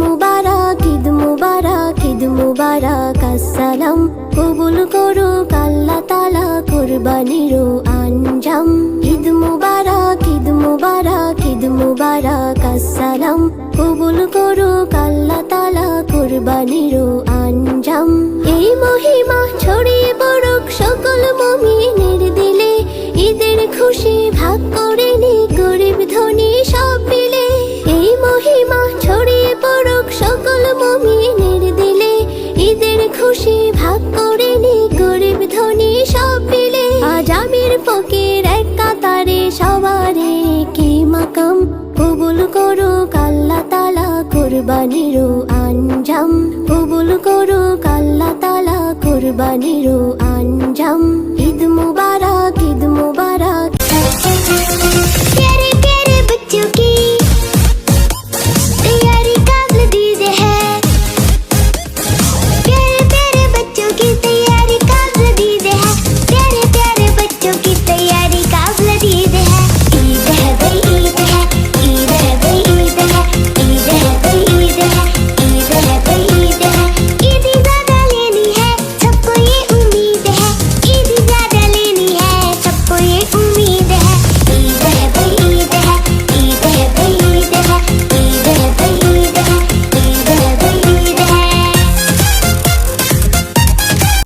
মুবারক, ঈদ মুবারক, ঈদ মুবারক, আসসালাম কবুল করুক আল্লাহ তাআলা কুরবানির আঞ্জাম। ঈদ মুবারক, ঈদ মুবারক, ঈদ মুবারক, আসসালাম কবুল করুক আল্লাহ তাআলা কুরবানির আঞ্জাম। এই মহিমা ছড়িয়ে পড়ুক সকল মুমিনের দিলে, ঈদের খুশি ভাগ করে নি গরিব ধনী সব মিলে। এই মহিমা ছড়িয়ে পড়ুক সকল মুমিনের দিলে, ঈদের খুশি ভাগ করে নি গরিব ধনী সব মিলে। আজ আমির ফকির এক কাতারে সবারে কি মাকাম, কবুল করুক আল্লাহ তাআলা কুরবানির আঞ্জাম। কবুল করুক আল্লাহ তাআলা কুরবানির আঞ্জাম। ঈদ মুবারক, ঈদ মুবারক।